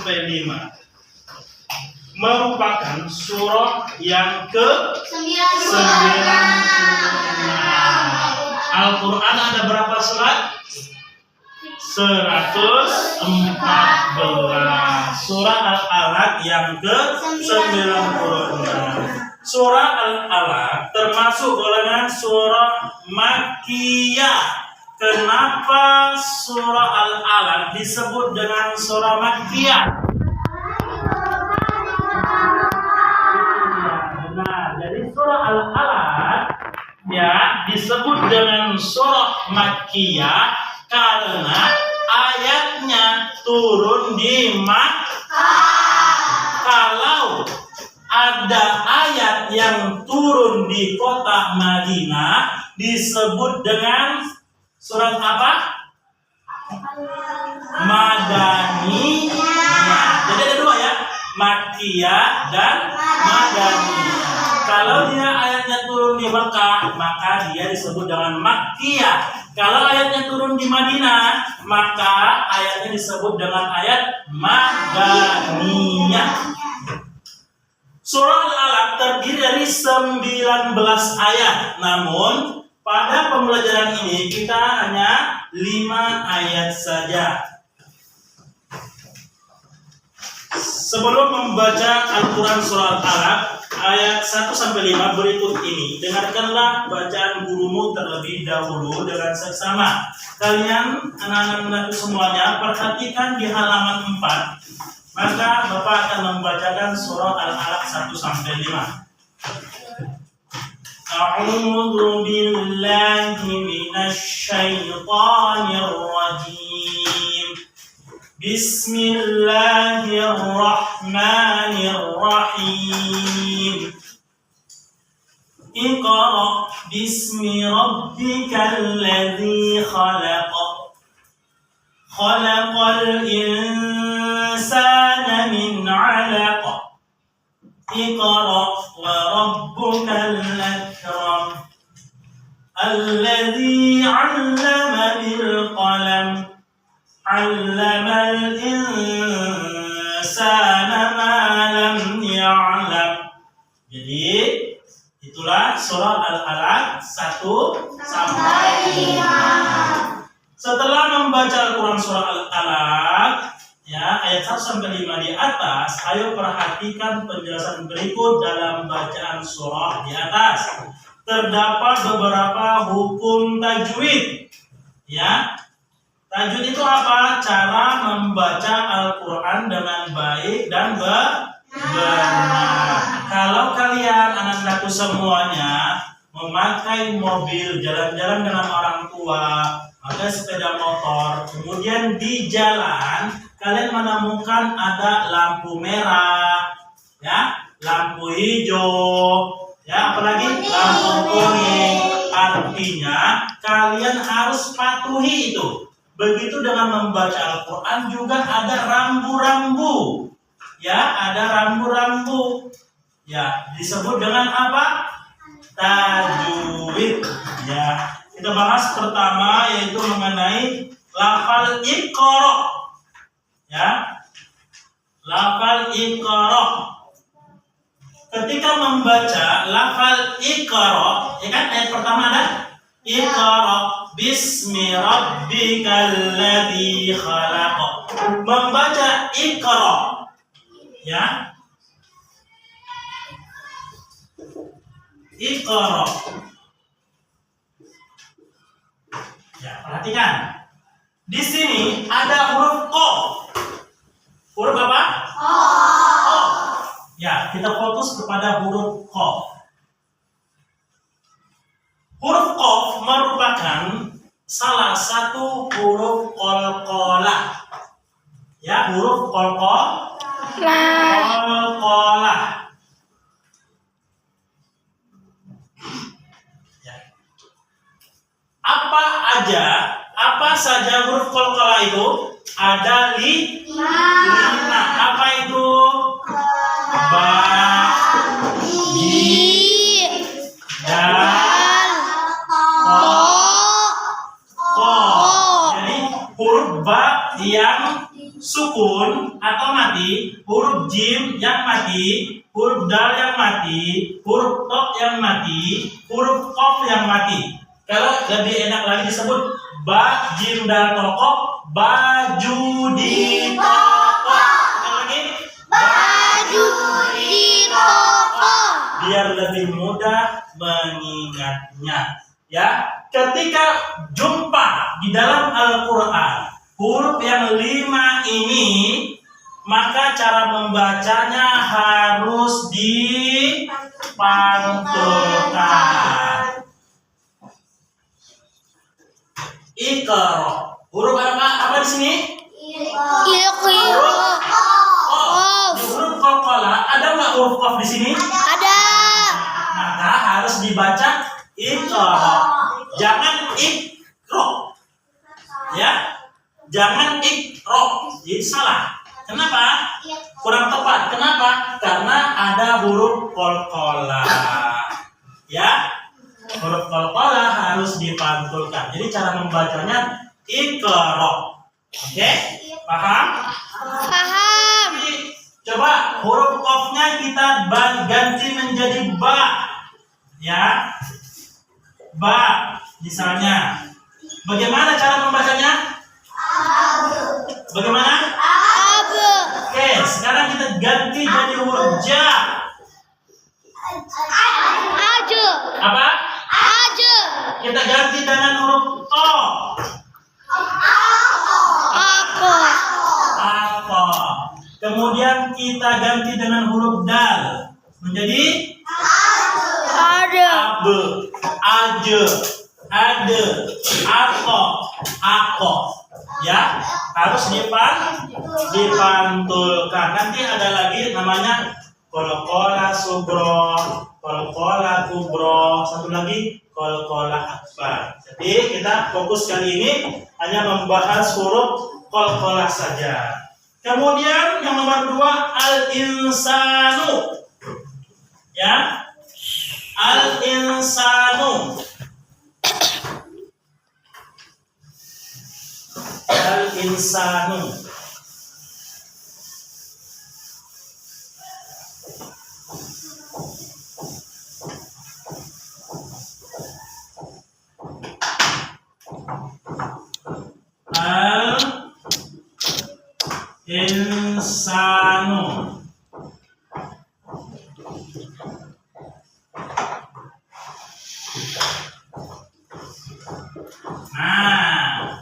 sampai 5 merupakan surah yang ke-96. Al-Quran ada berapa surat? 114. Surah Al-Alaq yang ke-96. Surah Al-Alaq termasuk golongan surah Makkiyah. Kenapa surah Al-Alaq disebut dengan surah Makkiyah? Nah, jadi surah Al-Alaq ya disebut dengan surah Makkiyah karena ayatnya turun di Makkah. Kalau ada ayat yang turun di kota Madinah disebut dengan surat apa? Madaniyah. Jadi ada dua ya, Makkiyah dan Madaniyah. Kalau dia ayatnya turun di Mekah, maka dia disebut dengan Makkiyah. Kalau ayatnya turun di Madinah, maka ayatnya disebut dengan ayat Madaniyah. Surah Al-Alaq terdiri dari 19 ayat. Namun pada pembelajaran ini kita hanya 5 ayat saja. Sebelum membaca Al-Quran surah Al-Alaq ayat 1-5 berikut ini, dengarkanlah bacaan gurumu terlebih dahulu dengan seksama. Kalian anak-anak semuanya perhatikan di halaman 4. Maka Bapak akan membacakan surah Al-Alaq 1-5. A'udzu billahi minasy syaithanir rajim. Bismillahirrahmanirrahim. Iqra bismi rabbikal ladzi khalaq. Khalaqal insana min 'alaq. Iqra wa rabbukal akram. Alladzi 'allama bil qalam. 'Allamal insana ma lam ya'lam. Jadi itulah surah Al-Alaq 1-5. Setelah membaca Al-Quran surah Al-Alaq ya ayat 1-5 di atas, ayo perhatikan penjelasan berikut dalam bacaan surah di atas. Terdapat beberapa hukum tajwid ya. Tajwid itu apa? Cara membaca Al-Quran dengan baik dan benar. Kalau kalian anak-anakku semuanya memakai mobil, jalan-jalan dengan orang tua, ada sepeda motor, kemudian di jalan kalian menemukan ada lampu merah, ya, lampu hijau, ya, apalagi lampu kuning. Artinya kalian harus patuhi itu. Begitu dengan membaca Al-Quran juga ada rambu-rambu. Ya, ada rambu-rambu. Ya, disebut dengan apa? Tajwid. Ya, kita bahas pertama yaitu mengenai lafal Iqra. Ya. Lafal Iqra. Ketika membaca lafal Iqra, ya kan ayat pertama ada Iqra bismi rabbikal ladzi khalaq. Membaca Iqra ya. Iqra. Ya, perhatikan. Di sini ada huruf Qaf. Huruf apa? Qaf. Ya, kita fokus kepada huruf Qaf. Huruf Qaf merupakan salah satu huruf qalqalah. Ya, huruf qalqalah. Ya. Apa saja huruf qalqalah itu? Ada 5. Apa itu? Ba, ji, dal, ko. Jadi huruf ba yang sukun atau mati mati, huruf jim yang mati, huruf dal yang mati, huruf tok yang mati, huruf kof yang mati. Kalau lebih enak lagi disebut ba, jim, dal, tokok, baju di toko. Lagi Baju di toko. biar lebih mudah mengingatnya. Ya, ketika jumpa di dalam Al-Quran huruf yang 5 ini, maka cara membacanya harus dipantulkan. Iqra. Huruf apa di sini? Iqra. Di huruf qalqalah ada nggak huruf qaf di sini? Ada. Maka harus dibaca iqra. Jangan iqra. Ya. Jangan iqra. Jadi salah. Kenapa? Kurang tepat. Kenapa? Karena ada huruf qalqalah. Ya. Huruf qalqalah harus dipantulkan. Jadi cara membacanya iqra. Oke? Paham? Paham. Coba huruf qafnya kita ganti menjadi ba. Ya. Ba misalnya. Bagaimana cara membacanya? Bagaimana? Ab. Oke, sekarang kita ganti jadi huruf ja. Aja. Apa? Aja. Kita ganti dengan huruf to. Apa? Apa? Kemudian kita ganti dengan huruf dal menjadi Ada. abe, aje, ade, ako, ako. Ya, harus dipantulkan. Nanti ada lagi namanya qalqalah sugro, qalqalah kubro, satu lagi qalqalah akbar. Jadi kita fokus kali ini hanya membahas huruf qalqalah saja. Kemudian yang nomor 2 al-insanu. Ya. Al-insanu. Al-insanu. Al-insanu. Nah,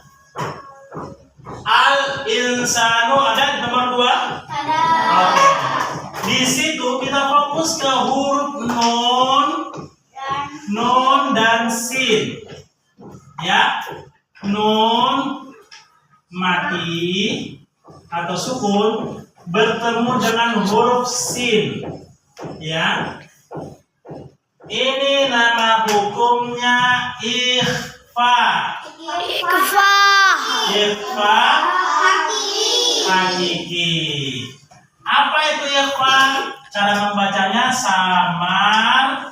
al-insanu ada di nomor 2? Ada. Oke. Di situ kita fokus ke huruf nun dan sin. Ya, nun mati atau sukun bertemu dengan huruf sin. Ya. Ini nama hukumnya ikhfa. Ikhfa. Ikhfa hakiki. Apa itu ikhfa? Cara membacanya samar.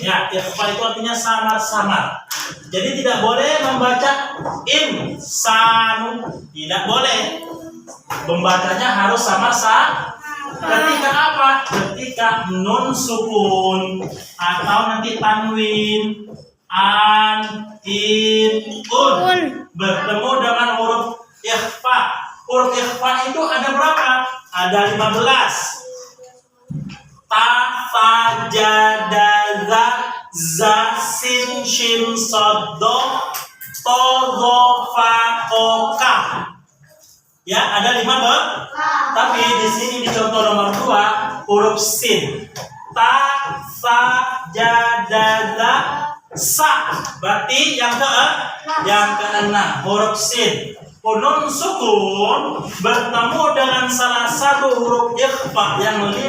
Ya, ikhfa itu artinya samar-samar. Jadi tidak boleh membaca insanu, tidak boleh. Membacanya harus samar-samar. Ketika apa? Ketika nun sukun atau nanti tanwin, an, in, un bertemu dengan huruf ikhfa. Huruf ikhfa itu ada berapa? Ada 15. Ta, fa, ja, da, za, sin, shin, sod, do, to, do, fa, ko, ka. Ya, ada 15. Tapi di sini di contoh nomor 2 huruf sin. Ta, sa, ja, da, za, sa. Berarti yang ke-6 huruf sin. Nun sukun bertemu dengan salah satu huruf ikhfa yang 15.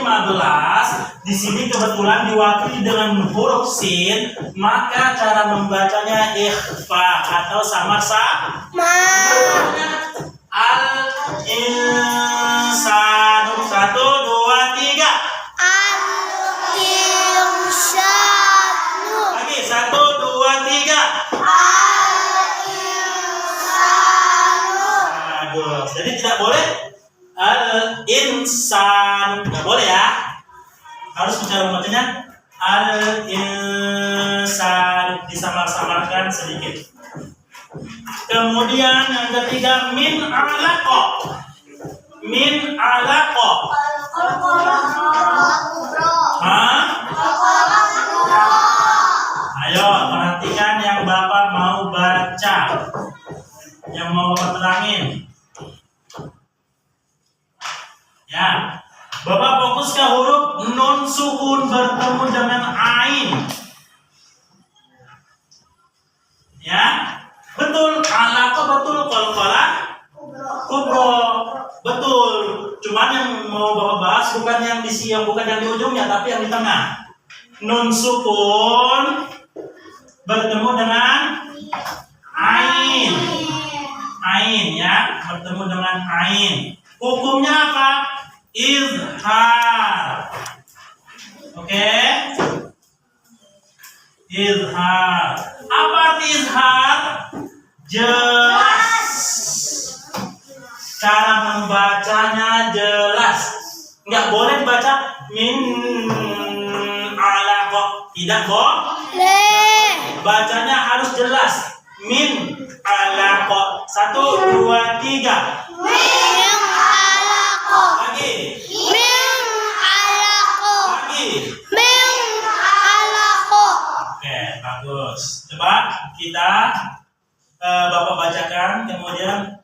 Di sini kebetulan diwakili dengan huruf sin, maka cara membacanya ikhfa atau samar-samar. Al-insanu 1, 2, 3. Al-insanu. Lagi 1, 2, 3. Al-insanu. Jadi tidak boleh al-insan, nggak boleh ya. Harus cara membacanya al-insan, disamar-samarkan sedikit. Kemudian yang ketiga min alaqah. Min alaqah. Ayo perhatikan yang Bapak mau baca, yang mau Bapak terangin. Ya, Bapak fokus ke huruf nun sukun bertemu dengan ain. Ya, betul. Alaqah betul, qalqalah kubro betul. Cuman yang mau Bapak bahas bukan yang di siang, bukan yang di ujungnya, tapi yang di tengah. Nun sukun bertemu dengan ain. Ain ya, bertemu dengan ain. Hukumnya apa? Izhar. Oke? Izhar. Apa arti izhar? Jelas. Cara membacanya jelas. Nggak boleh dibaca min alaqah. Tidak boleh. Bacanya harus jelas. Min alaqah. 1, 2, 3. Min alaqah. Lagi. Min alaqah. Lagi. Min alaqah. Oke, bagus. Coba kita Bapak bacakan, kemudian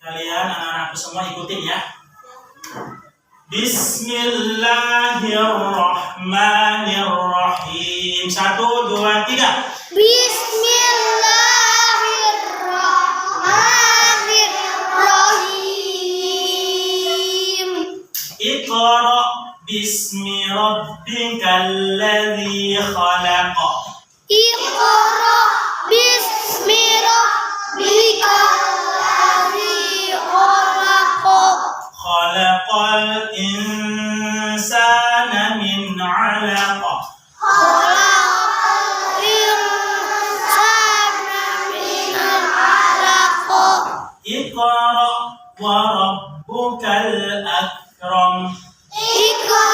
kalian anak-anakku semua ikutin ya. Bismillahirrahmanirrahim. 1, 2, 3. Bismillahirrahmanirrahim. Iqra bismi rabbikal ladzi khalaq. Iqra bismi rabbikal ladzi khalaq. Khalaqal insana min 'alaq. Khalaqal insana min 'alaq. Iqra wa rabbukal akram. Iqra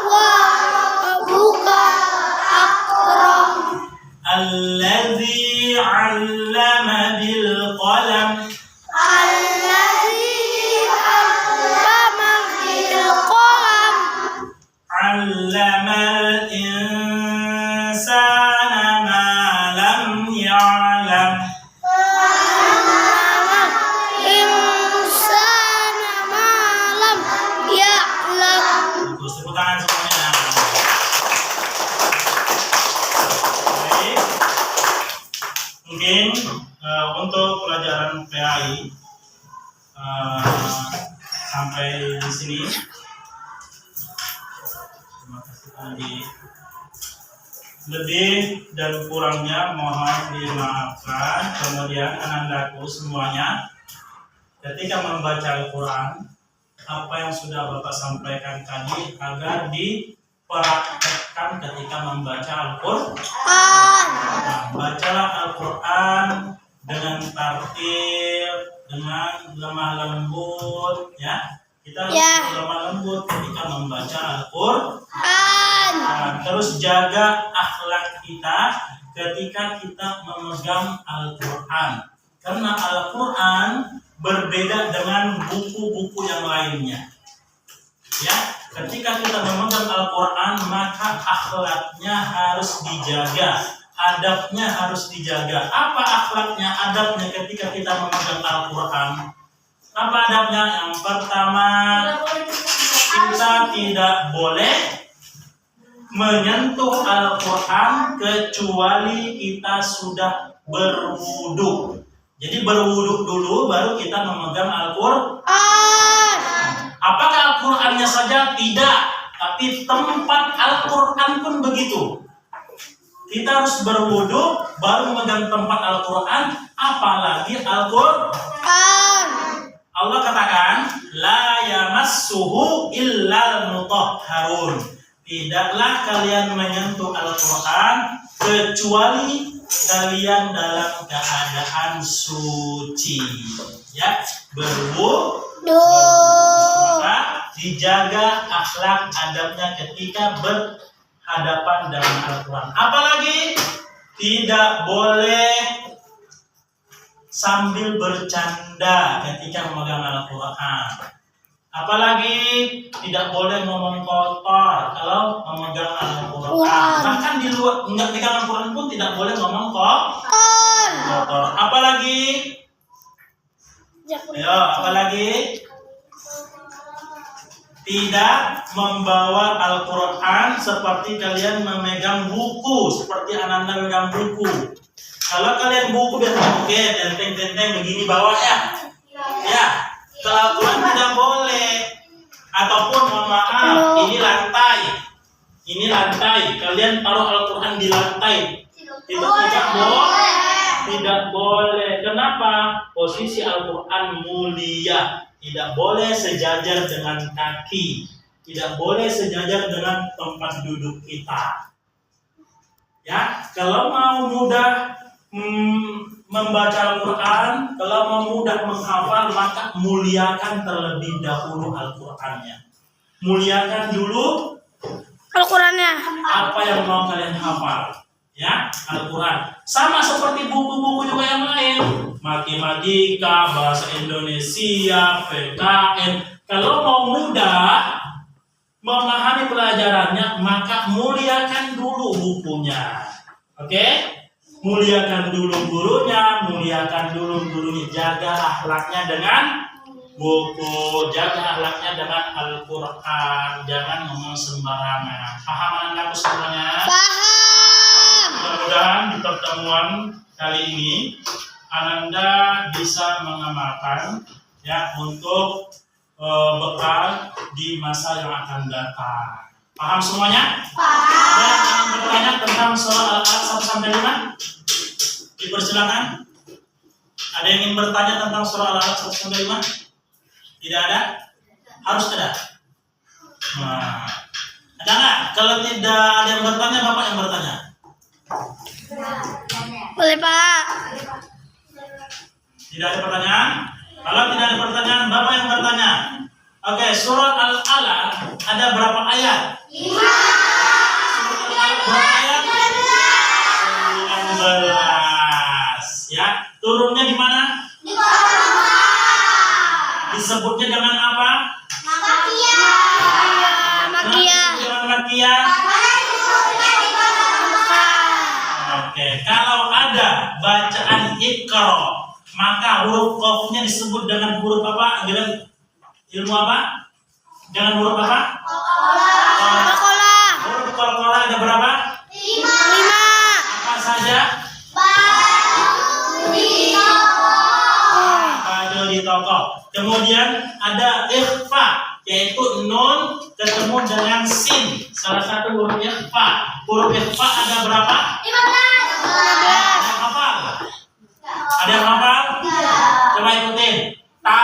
wa rabbukal akram. Alladzi 'allama bil qalam. Alladzi 'allama bil qalam. 'Allamal insana ma lam ya'lam. 'Allamal insana ma lam ya'lam. Terus tepuk tangan semuanya. Baik. Mungkin untuk pelajaran PAI sampai di sini. Terima kasih tadi. Lebih dan kurangnya mohon dimaafkan. Kemudian anandaku semuanya, ketika membaca Al-Quran, apa yang sudah Bapak sampaikan tadi agar dipraktekkan ketika membaca Al-Quran. Nah, bacalah Al-Quran dengan tartil, dengan lemah lembut, ya. Kita harus lemah lembut ketika membaca Al-Quran. Nah, terus jaga akhlak kita ketika kita memegang Al-Quran. Karena Al-Quran berbeda dengan buku-buku yang lainnya. Ya, ketika kita memegang Al-Quran, maka akhlaknya harus dijaga, adabnya harus dijaga. Apa akhlaknya, adabnya ketika kita memegang Al-Quran? Apa adabnya? Yang pertama, kita tidak boleh menyentuh Al-Quran kecuali kita sudah berwudu. Jadi berwudu dulu baru kita memegang Al-Quran. Apakah Al-Qurannya saja? Tidak. Tapi tempat Al-Quran pun begitu. Kita harus berwudu baru memegang tempat Al-Quran. Apalagi Al-Quran. Allah katakan, la yamassuhu illal mutahharun. Tidaklah kalian menyentuh Al-Quran kecuali kalian dalam keadaan suci. Ya, berwudu. Maka dijaga akhlak adabnya ketika berhadapan dengan Al-Quran. Apalagi tidak boleh sambil bercanda ketika memegang Al-Quran. Apalagi tidak boleh ngomong kotor kalau memegang Al-Quran. Bahkan di luar enggak pegang Al-Quran pun tidak boleh ngomong kotor. Apalagi? Ayo, apalagi? Tidak membawa Al-Quran seperti kalian memegang buku, seperti Ananda memegang buku. Kalau kalian buku biasa oke, tenteng-tenteng begini bawa ya. Ya. Kalau Al-Quran tidak boleh. Ataupun mohon maaf, ini lantai. Kalian taruh Al-Quran di lantai. Itu tidak boleh. Kenapa? Posisi Al-Quran mulia. Tidak boleh sejajar dengan kaki. Tidak boleh sejajar dengan tempat duduk kita. Ya, kalau mau mudah membaca Al-Quran, kalau mau mudah menghafal, maka muliakan terlebih dahulu Al-Qurannya. Muliakan dulu Al-Qurannya. apa yang mau kalian hafal, ya, Al-Quran. Sama seperti buku-buku juga yang lain, matematika, bahasa Indonesia, PKN. Kalau mau mudah memahami pelajarannya, maka muliakan dulu bukunya. Oke? Muliakan dulu gurunya, jaga akhlaknya dengan buku, jaga akhlaknya dengan Al-Quran, jangan ngomong sembarangan. Paham anak-anakku semuanya? Paham. Mudah-mudahan di pertemuan kali ini Ananda bisa mengamalkan ya untuk bekal di masa yang akan datang. Paham semuanya? Ada yang bertanya tentang surah Al-Alaq 1-5? Dipersilakan. Ada yang ingin bertanya tentang surah Al-Alaq 1-5? Tidak ada? Harus ada. Nah, ada nggak? Kalau tidak ada yang bertanya, Bapak yang bertanya. Boleh, Pak. Tidak ada pertanyaan? Kalau tidak ada pertanyaan, Bapak yang bertanya. Oke, surah Al-Alaq ada berapa ayat? 5. Berapa ayat? 19. Ya, turunnya di mana? Di Quran. Disebutnya dengan apa? Makiyah. Dengan Makiyah. Oke, kalau ada bacaan Iqra, maka huruf qafnya disebut dengan huruf apa? Dengan ilmu apa? Dengan huruf apa? Qalqalah. Huruf qalqalah ada berapa? 5. Apa saja? Baju di toko. Kemudian ada ikhfa, yaitu nun ketemu dengan sin. Salah satu huruf ikhfa. Huruf ikhfa ada berapa? 15. Ada yang hafal? Ada yang hafal? Coba ikutin. Ta,